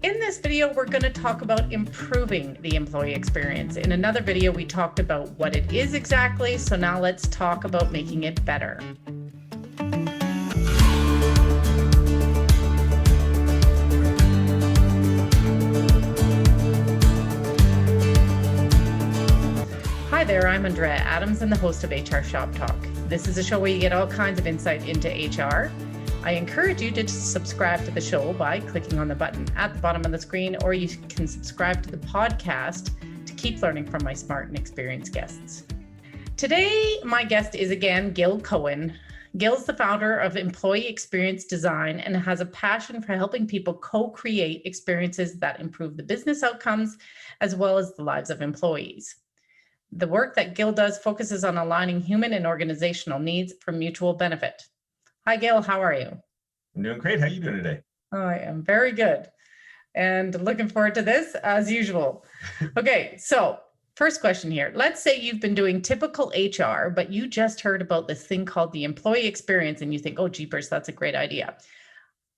In this video, we're going to talk about improving the employee experience. In another video, we talked about what it is exactly, so now let's talk about making it better. Hi there, I'm Andrea Adams and the host of HR Shop Talk. This is a show where you get all kinds of insight into HR. I encourage you to subscribe to the show by clicking on the button at the bottom of the screen, or you can subscribe to the podcast to keep learning from my smart and experienced guests. Today, my guest is again Gil Cohen. Gil's the founder of Employee Experience Design and has a passion for helping people co-create experiences that improve the business outcomes as well as the lives of employees. The work that Gil does focuses on aligning human and organizational needs for mutual benefit. Hi, Gil. How are you? I'm doing great. How are you doing today? I am very good and looking forward to this as usual. Okay, so first question here. Let's say you've been doing typical HR, but you just heard about this thing called the employee experience and you think, oh, jeepers, that's a great idea.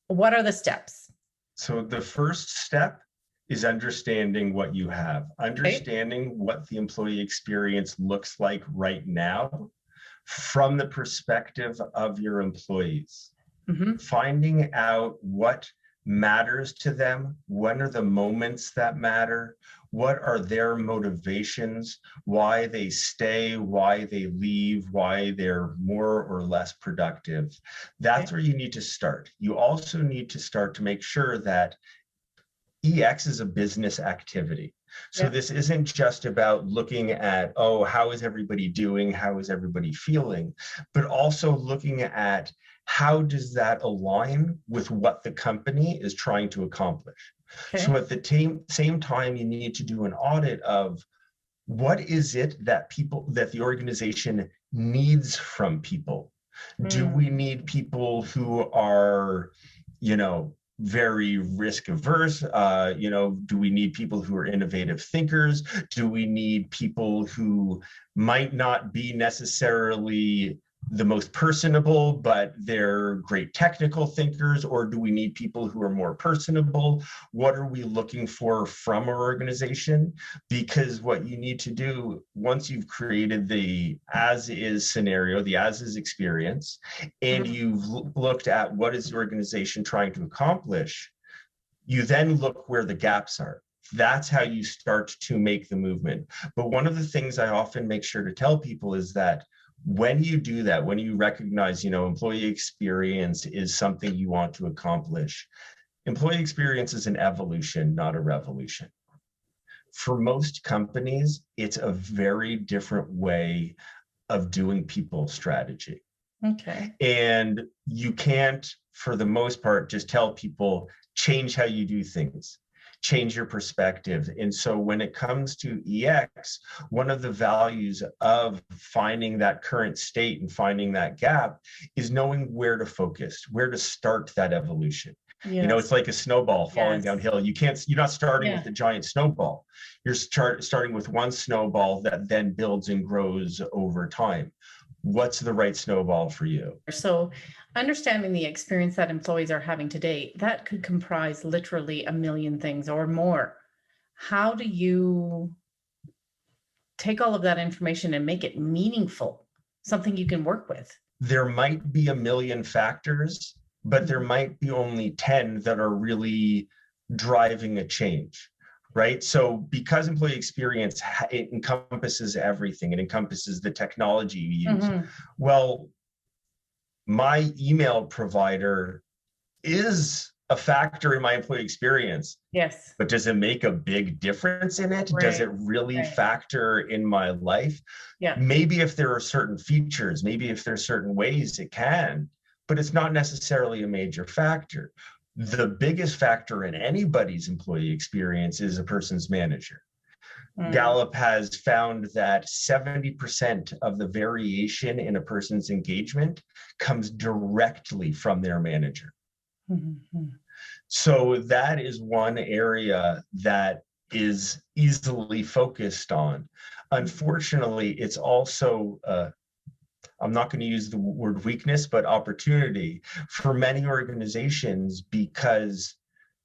What are the steps? So the first step is understanding what you have, understanding what the employee experience looks like right now from the perspective of your employees. Finding out what matters to them, when are the moments that matter, what are their motivations, why they stay, why they leave, why they're more or less productive. That's where you need to start. You also need to start to make sure that EX is a business activity. So this isn't just about looking at, oh, how is everybody doing? How is everybody feeling? But also looking at how does that align with what the company is trying to accomplish? So at the same time, you need to do an audit of what is it that the organization needs from people? Do we need people who are, very risk averse? Do we need people who are innovative thinkers? Do we need people who might not be necessarily the most personable, but they're great technical thinkers? Or do we need people who are more personable? What are we looking for from our organization? Because what you need to do once you've created the as-is scenario, the as-is experience, and you've looked at what is the organization trying to accomplish, you then look where the gaps are. That's how you start to make the movement. But one of the things I often make sure to tell people is that when you do that, when you recognize, employee experience is something you want to accomplish, employee experience is an evolution, not a revolution. For most companies, it's a very different way of doing people strategy. Okay. And you can't, for the most part, just tell people, change how you do things. Change your perspective. And so when it comes to EX, one of the values of finding that current state and finding that gap is knowing where to focus, where to start that evolution. It's like a snowball falling downhill. You're not starting with a giant snowball. You're starting with one snowball that then builds and grows over time. What's the right snowball for you? So understanding the experience that employees are having today, that could comprise literally a million things or more. How do you take all of that information and make it meaningful, something you can work with? There might be a million factors, but there might be only 10 that are really driving a change. Right? So because employee experience, it encompasses everything. It encompasses the technology you use. Well, my email provider is a factor in my employee experience. Yes. But does it make a big difference in it? Right. Does it really factor in my life? Yeah. Maybe if there are certain features, maybe if there's certain ways it can, but it's not necessarily a major factor. The biggest factor in anybody's employee experience is a person's manager. Gallup has found that 70% of the variation in a person's engagement comes directly from their manager. So that is one area that is easily focused on. Unfortunately, it's also I'm not going to use the word weakness, but opportunity for many organizations, because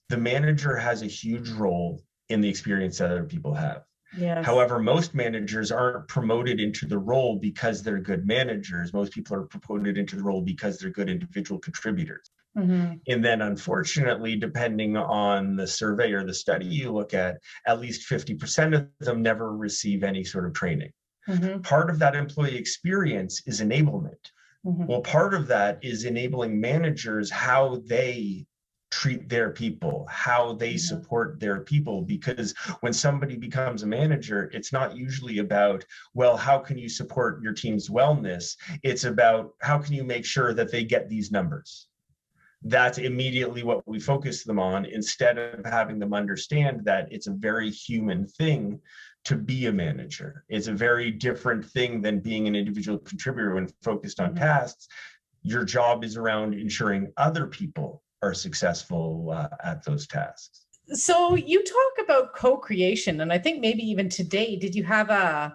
The manager has a huge role in the experience that other people have. Yes. However, most managers aren't promoted into the role because they're good managers. Most people are promoted into the role because they're good individual contributors. Mm-hmm. And then unfortunately, depending on the survey or the study you look at least 50% of them never receive any sort of training. Mm-hmm. Part of that employee experience is enablement. Mm-hmm. Well, part of that is enabling managers how they treat their people, how they support their people. Because when somebody becomes a manager, it's not usually about, well, how can you support your team's wellness? It's about how can you make sure that they get these numbers? That's immediately what we focus them on, instead of having them understand that it's a very human thing to be a manager. It's a very different thing than being an individual contributor when focused on tasks. Your job is around ensuring other people are successful at those tasks. So you talk about co-creation, and I think maybe even today, did you have a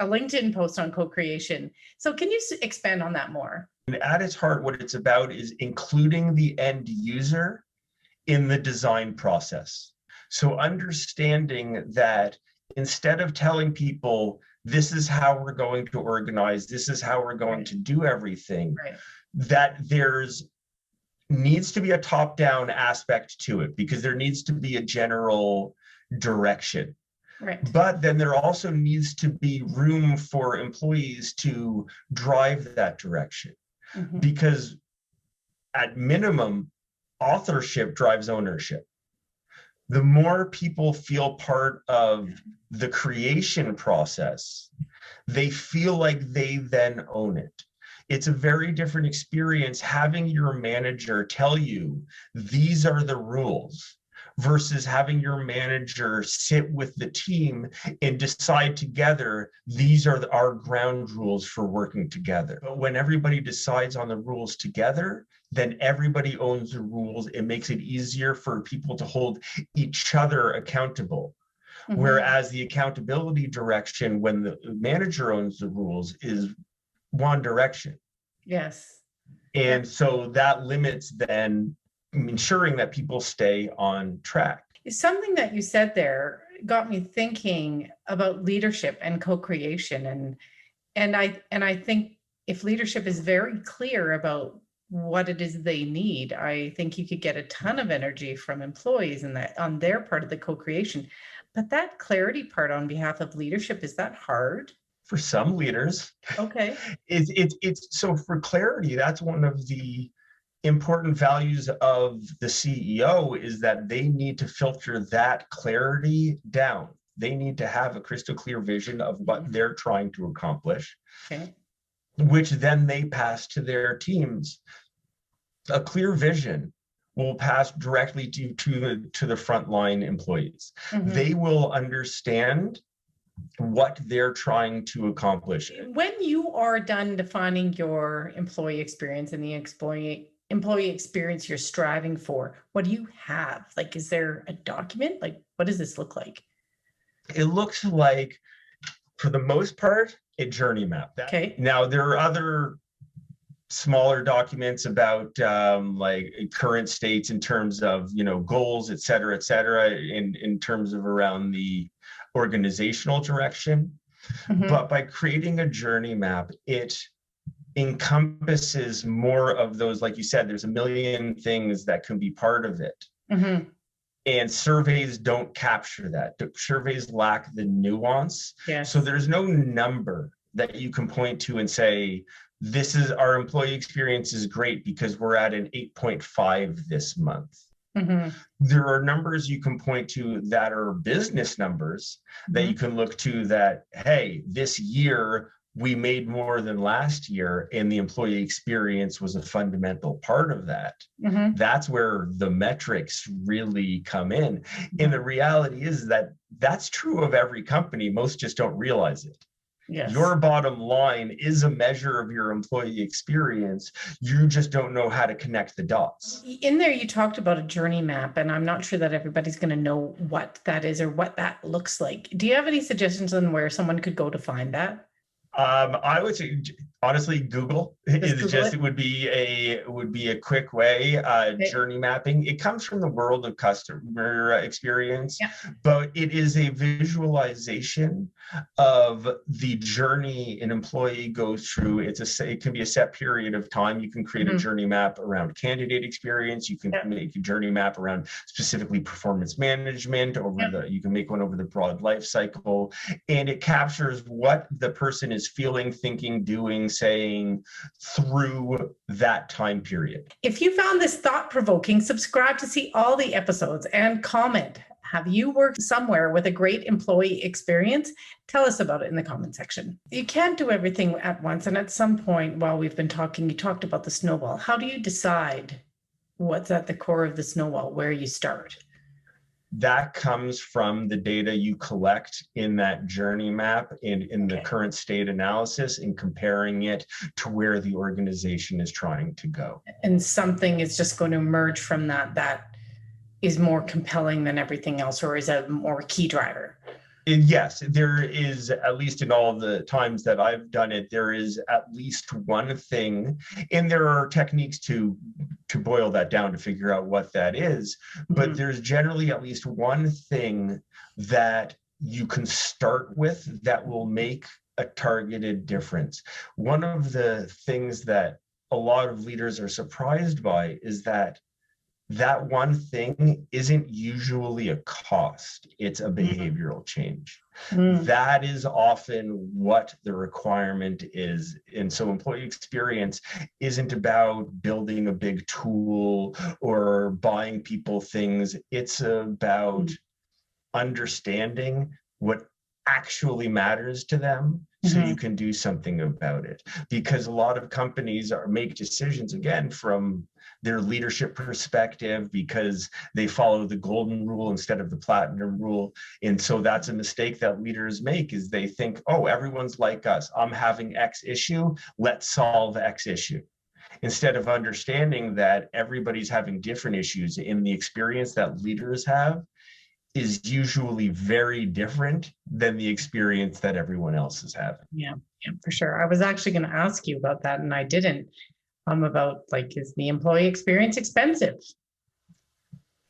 LinkedIn post on co-creation? So can you expand on that more? And at its heart, what it's about is including the end user in the design process. So understanding that instead of telling people, this is how we're going to organize, this is how we're going to do everything, that there's needs to be a top-down aspect to it, because there needs to be a general direction. Right. But then there also needs to be room for employees to drive that direction. Mm-hmm. Because at minimum, authorship drives ownership. The more people feel part of the creation process, they feel like they then own it. It's a very different experience having your manager tell you, these are the rules, versus having your manager sit with the team and decide together, these are our ground rules for working together. But when everybody decides on the rules together, then everybody owns the rules. It makes it easier for people to hold each other accountable. Mm-hmm. Whereas the accountability direction, when the manager owns the rules, is one direction. Yes. And so that limits then ensuring that people stay on track. Something that you said there got me thinking about leadership and co-creation. And I think if leadership is very clear about what it is they need, I think you could get a ton of energy from employees and that on their part of the co-creation. But that clarity part on behalf of leadership, is that hard? For some leaders. Okay. It's so for clarity, that's one of the important values of the CEO, is that they need to filter that clarity down. They need to have a crystal clear vision of what they're trying to accomplish, which then they pass to their teams. A clear vision will pass directly to the frontline employees. Mm-hmm. They will understand what they're trying to accomplish. When you are done defining your employee experience and the employee experience you're striving for, what do you have? Like, is there a document? Like, what does this look like? It looks like, for the most part, a journey map. Okay. Now, there are other smaller documents about like current states in terms of, goals, et cetera, in terms of around the organizational direction. Mm-hmm. But by creating a journey map, it encompasses more of those. Like you said, there's a million things that can be part of it. Mm-hmm. And surveys don't capture that. The surveys lack the nuance. Yes. So there's no number that you can point to and say, this is our employee experience is great because we're at an 8.5 this month. Mm-hmm. There are numbers you can point to that are business numbers that you can look to that, hey, this year we made more than last year, and the employee experience was a fundamental part of that. Mm-hmm. That's where the metrics really come in. And the reality is that that's true of every company. Most just don't realize it. Yes. Your bottom line is a measure of your employee experience. You just don't know how to connect the dots. In there, you talked about a journey map, and I'm not sure that everybody's going to know what that is or what that looks like. Do you have any suggestions on where someone could go to find that? I would say honestly, Google is Google just it? would be a quick way. Okay. Journey mapping. It comes from the world of customer experience, Yeah. but it is a visualization of the journey an employee goes through. It can be a set period of time. You can create a Mhm. journey map around candidate experience. You can Yeah. make a journey map around specifically performance management Yeah. you can make one over the broad life cycle, and it captures what the person is feeling, thinking, doing, saying through that time period. If you found this thought-provoking, subscribe to see all the episodes and comment. Have you worked somewhere with a great employee experience? Tell us about it in the comment section. You can't do everything at once. And at some point while we've been talking, you talked about the snowball. How do you decide what's at the core of the snowball, where you start? That comes from the data you collect in that journey map and in the Okay. current state analysis and comparing it to where the organization is trying to go. And something is just going to emerge from that is more compelling than everything else, or is a more key driver? And yes, there is, at least in all the times that I've done it, there is at least one thing, and there are techniques to boil that down to figure out what that is, but there's generally at least one thing that you can start with that will make a targeted difference. One of the things that a lot of leaders are surprised by is that one thing isn't usually a cost, it's a behavioral change. That is often what the requirement is. And so employee experience isn't about building a big tool or buying people things. It's about understanding what actually matters to them so you can do something about it. Because a lot of companies make decisions, again, from their leadership perspective because they follow the golden rule instead of the platinum rule. And so that's a mistake that leaders make, is they think, oh, everyone's like us. I'm having X issue. Let's solve X issue. Instead of understanding that everybody's having different issues, in the experience that leaders have is usually very different than the experience that everyone else is having. Yeah, for sure. I was actually going to ask you about that, and I didn't. About, like, is the employee experience expensive?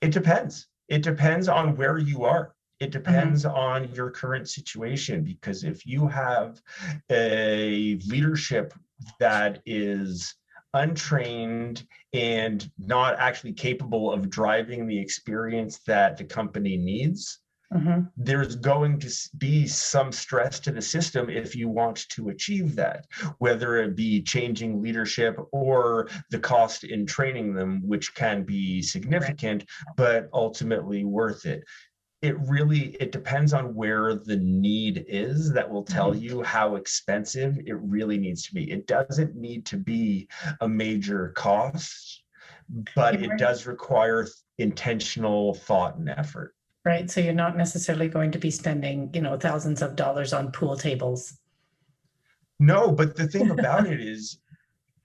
It depends. It depends on where you are. It depends on your current situation, because if you have a leadership that is untrained and not actually capable of driving the experience that the company needs, there's going to be some stress to the system if you want to achieve that, whether it be changing leadership or the cost in training them, which can be significant, but ultimately worth it. It depends on where the need is that will tell you how expensive it really needs to be. It doesn't need to be a major cost, but it does require intentional thought and effort. Right. So you're not necessarily going to be spending, thousands of dollars on pool tables. No, but the thing about it is,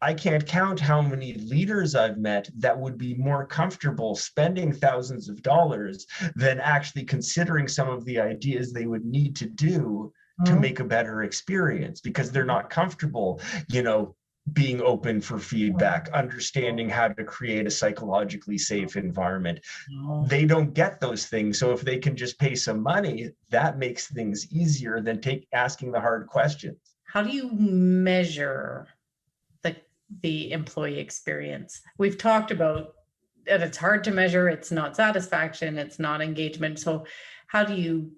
I can't count how many leaders I've met that would be more comfortable spending thousands of dollars than actually considering some of the ideas they would need to do to make a better experience, because they're not comfortable, being open for feedback, understanding how to create a psychologically safe environment. They don't get those things. So if they can just pay some money, that makes things easier than asking the hard questions. How do you measure the employee experience? We've talked about that it's hard to measure. It's not satisfaction. It's not engagement. So how do you,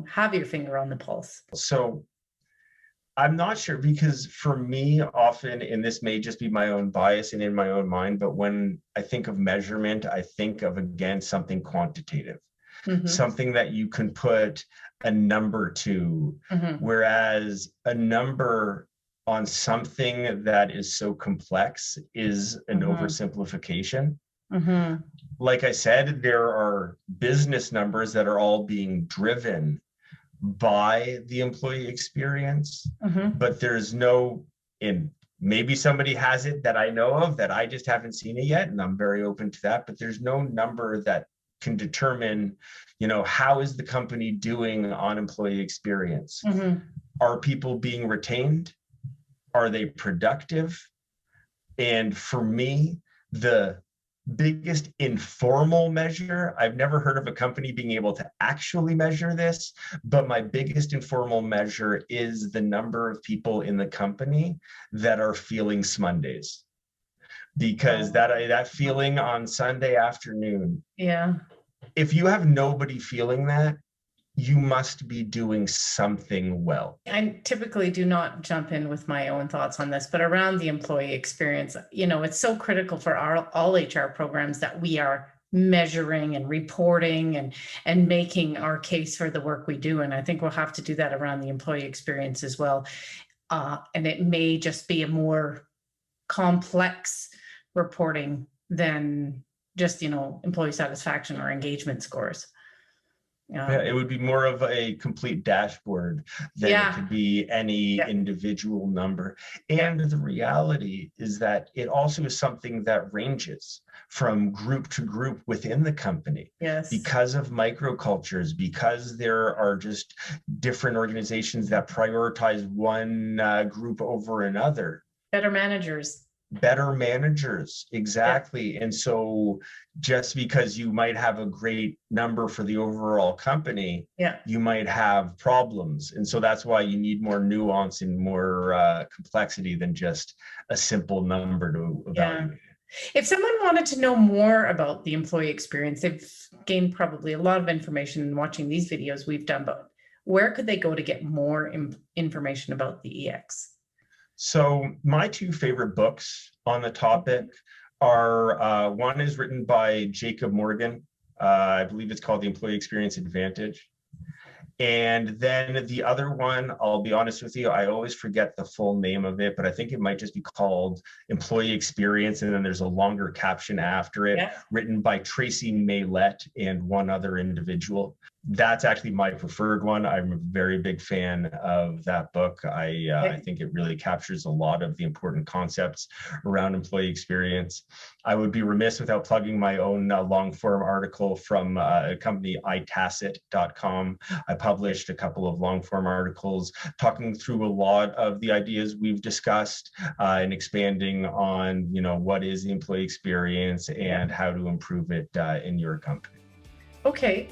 have your finger on the pulse? So I'm not sure, because for me, often, and this may just be my own bias and in my own mind, but when I think of measurement, I think of, again, something quantitative, something that you can put a number to, whereas a number on something that is so complex is an oversimplification. Like I said, there are business numbers that are all being driven by the employee experience, but there's no, and maybe somebody has it that I know of that I just haven't seen it yet, and I'm very open to that, but there's no number that can determine, how is the company doing on employee experience. Are people being retained? Are they productive? And for me, the biggest informal measure, I've never heard of a company being able to actually measure this, but my biggest informal measure is the number of people in the company that are feeling Smondays. Because that feeling on Sunday afternoon, Yeah. if you have nobody feeling that, you must be doing something well. I typically do not jump in with my own thoughts on this, but around the employee experience, it's so critical for all HR programs that we are measuring and reporting and making our case for the work we do. And I think we'll have to do that around the employee experience as well. And it may just be a more complex reporting than just, employee satisfaction or engagement scores. Yeah, it would be more of a complete dashboard than it could be any individual number. And the reality is that it also is something that ranges from group to group within the company. Yes. Because of microcultures, because there are just different organizations that prioritize one group over another. Better managers, exactly. And so just because you might have a great number for the overall company, you might have problems. And so that's why you need more nuance and more complexity than just a simple number to evaluate. If someone wanted to know more about the employee experience, they've gained probably a lot of information watching these videos we've done, but where could they go to get more information about the EX? So my two favorite books on the topic are, one is written by Jacob Morgan. I believe it's called The Employee Experience Advantage. And then the other one, I'll be honest with you, I always forget the full name of it, but I think it might just be called Employee Experience. And then there's a longer caption after it, written by Tracy Maylett and one other individual. That's actually my preferred one. I'm a very big fan of that book. I think it really captures a lot of the important concepts around employee experience. I would be remiss without plugging my own long form article from a company, itacit.com. I published a couple of long form articles talking through a lot of the ideas we've discussed and expanding on, what is the employee experience and how to improve it in your company. Okay,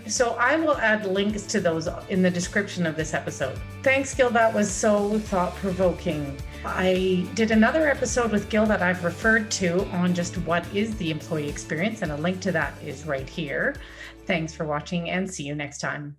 so I will add links to those in the description of this episode. Thanks, Gil. That was so thought-provoking. I did another episode with Gil that I've referred to on just what is the employee experience, and a link to that is right here. Thanks for watching and see you next time.